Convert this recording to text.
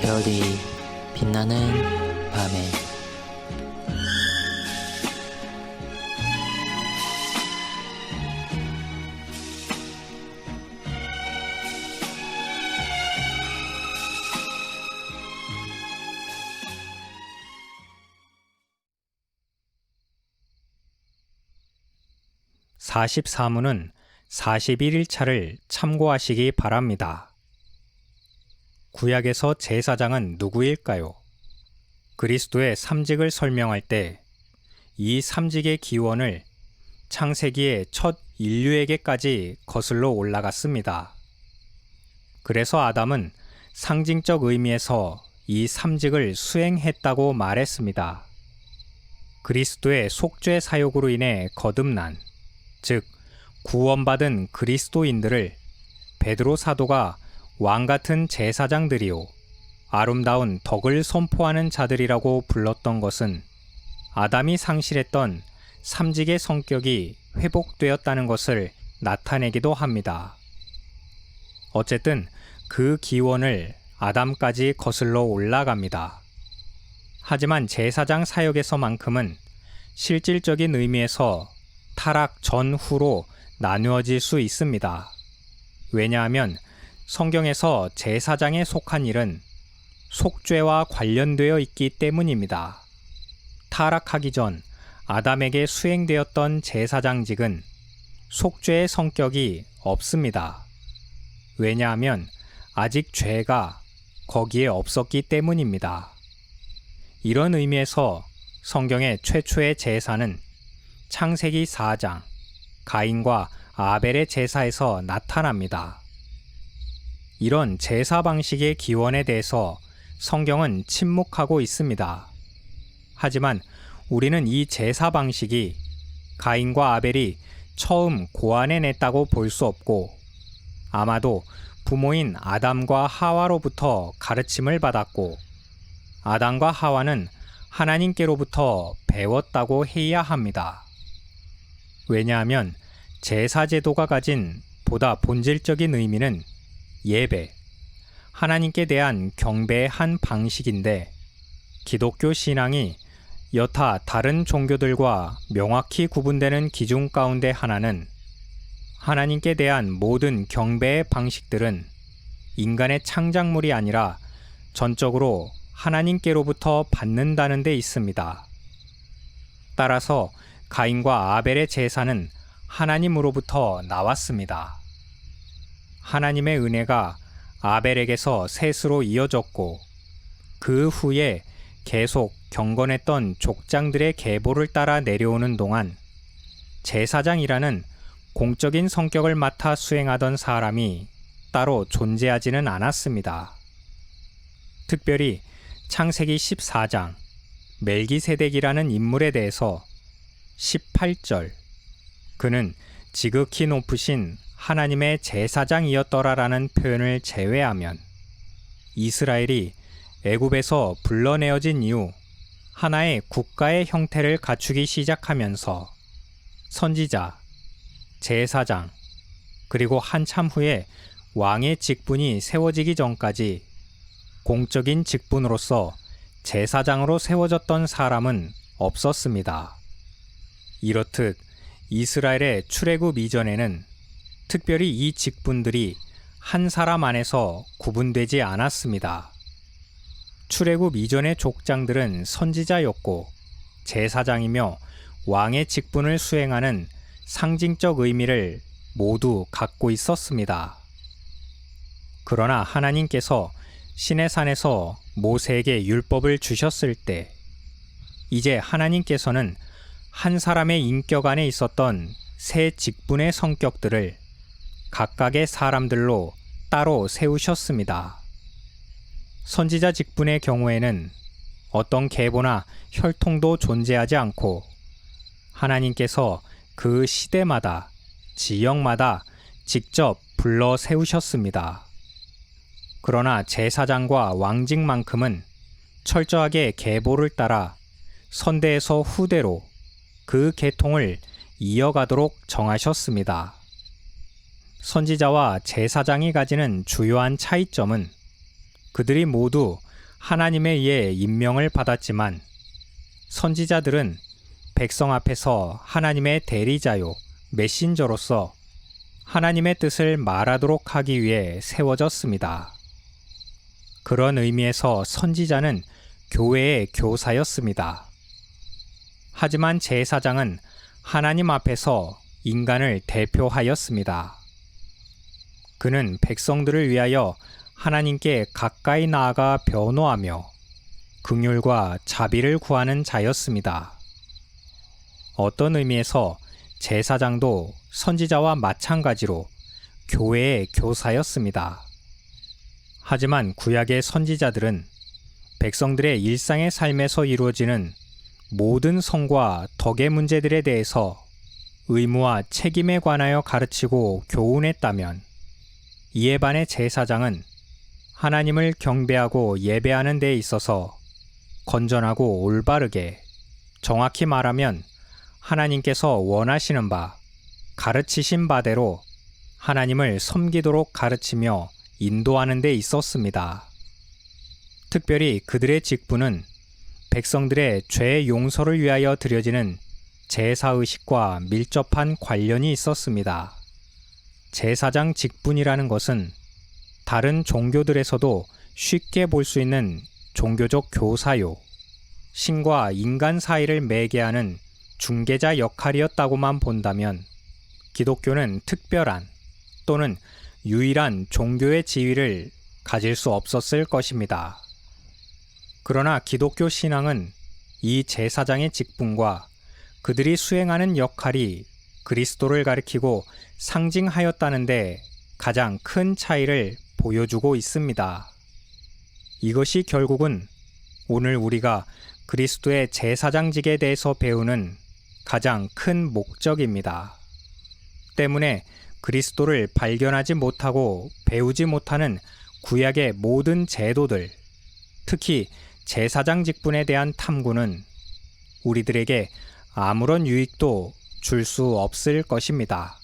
별이 빛나는 밤에 (44문은) 41일차를 참고하시기 바랍니다. 구약에서 제사장은 누구일까요? 그리스도의 삼직을 설명할 때 이 삼직의 기원을 창세기의 첫 인류에게까지 거슬러 올라갔습니다. 그래서 아담은 상징적 의미에서 이 삼직을 수행했다고 말했습니다. 그리스도의 속죄 사역으로 인해 거듭난, 즉 구원받은 그리스도인들을 베드로 사도가 왕같은 제사장들이요 아름다운 덕을 선포하는 자들이라고 불렀던 것은 아담이 상실했던 삼직의 성격이 회복되었다는 것을 나타내기도 합니다. 어쨌든 그 기원을 아담까지 거슬러 올라갑니다. 하지만 제사장 사역에서만큼은 실질적인 의미에서 타락 전후로 나누어질 수 있습니다. 왜냐하면 성경에서 제사장에 속한 일은 속죄와 관련되어 있기 때문입니다. 타락하기 전 아담에게 수행되었던 제사장직은 속죄의 성격이 없습니다. 왜냐하면 아직 죄가 거기에 없었기 때문입니다. 이런 의미에서 성경의 최초의 제사는 창세기 4장 가인과 아벨의 제사에서 나타납니다. 이런 제사 방식의 기원에 대해서 성경은 침묵하고 있습니다. 하지만 우리는 이 제사 방식이 가인과 아벨이 처음 고안해냈다고 볼 수 없고 아마도 부모인 아담과 하와로부터 가르침을 받았고 아담과 하와는 하나님께로부터 배웠다고 해야 합니다. 왜냐하면 제사 제도가 가진 보다 본질적인 의미는 예배, 하나님께 대한 경배의 한 방식인데 기독교 신앙이 여타 다른 종교들과 명확히 구분되는 기준 가운데 하나는 하나님께 대한 모든 경배의 방식들은 인간의 창작물이 아니라 전적으로 하나님께로부터 받는다는 데 있습니다. 따라서 가인과 아벨의 제사는 하나님으로부터 나왔습니다. 하나님의 은혜가 아벨에게서 셋으로 이어졌고 그 후에 계속 경건했던 족장들의 계보를 따라 내려오는 동안 제사장이라는 공적인 성격을 맡아 수행하던 사람이 따로 존재하지는 않았습니다. 특별히 창세기 14장 멜기세덱이라는 인물에 대해서 18절 그는 지극히 높으신 하나님의 제사장이었더라라는 표현을 제외하면 이스라엘이 애굽에서 불러내어진 이후 하나의 국가의 형태를 갖추기 시작하면서 선지자, 제사장, 그리고 한참 후에 왕의 직분이 세워지기 전까지 공적인 직분으로서 제사장으로 세워졌던 사람은 없었습니다. 이렇듯 이스라엘의 출애굽 이전에는 특별히 이 직분들이 한 사람 안에서 구분되지 않았습니다. 출애굽 이전의 족장들은 선지자였고 제사장이며 왕의 직분을 수행하는 상징적 의미를 모두 갖고 있었습니다. 그러나 하나님께서 시내산에서 모세에게 율법을 주셨을 때 이제 하나님께서는 한 사람의 인격 안에 있었던 세 직분의 성격들을 각각의 사람들로 따로 세우셨습니다. 선지자 직분의 경우에는 어떤 계보나 혈통도 존재하지 않고 하나님께서 그 시대마다, 지역마다 직접 불러 세우셨습니다. 그러나 제사장과 왕직만큼은 철저하게 계보를 따라 선대에서 후대로 그 계통을 이어가도록 정하셨습니다. 선지자와 제사장이 가지는 주요한 차이점은 그들이 모두 하나님에 의해 임명을 받았지만 선지자들은 백성 앞에서 하나님의 대리자요, 메신저로서 하나님의 뜻을 말하도록 하기 위해 세워졌습니다. 그런 의미에서 선지자는 교회의 교사였습니다. 하지만 제사장은 하나님 앞에서 인간을 대표하였습니다. 그는 백성들을 위하여 하나님께 가까이 나아가 변호하며 긍휼과 자비를 구하는 자였습니다. 어떤 의미에서 제사장도 선지자와 마찬가지로 교회의 교사였습니다. 하지만 구약의 선지자들은 백성들의 일상의 삶에서 이루어지는 모든 성과 덕의 문제들에 대해서 의무와 책임에 관하여 가르치고 교훈했다면, 이에 반해 제사장은 하나님을 경배하고 예배하는 데 있어서 건전하고 올바르게, 정확히 말하면 하나님께서 원하시는 바, 가르치신 바대로 하나님을 섬기도록 가르치며 인도하는 데 있었습니다. 특별히 그들의 직분은 백성들의 죄 용서를 위하여 드려지는 제사의식과 밀접한 관련이 있었습니다. 제사장 직분이라는 것은 다른 종교들에서도 쉽게 볼 수 있는 종교적 교사요, 신과 인간 사이를 매개하는 중개자 역할이었다고만 본다면 기독교는 특별한 또는 유일한 종교의 지위를 가질 수 없었을 것입니다. 그러나 기독교 신앙은 이 제사장의 직분과 그들이 수행하는 역할이 그리스도를 가리키고 상징하였다는데 가장 큰 차이를 보여주고 있습니다. 이것이 결국은 오늘 우리가 그리스도의 제사장직에 대해서 배우는 가장 큰 목적입니다. 때문에 그리스도를 발견하지 못하고 배우지 못하는 구약의 모든 제도들, 특히 제사장 직분에 대한 탐구는 우리들에게 아무런 유익도 줄 수 없을 것입니다.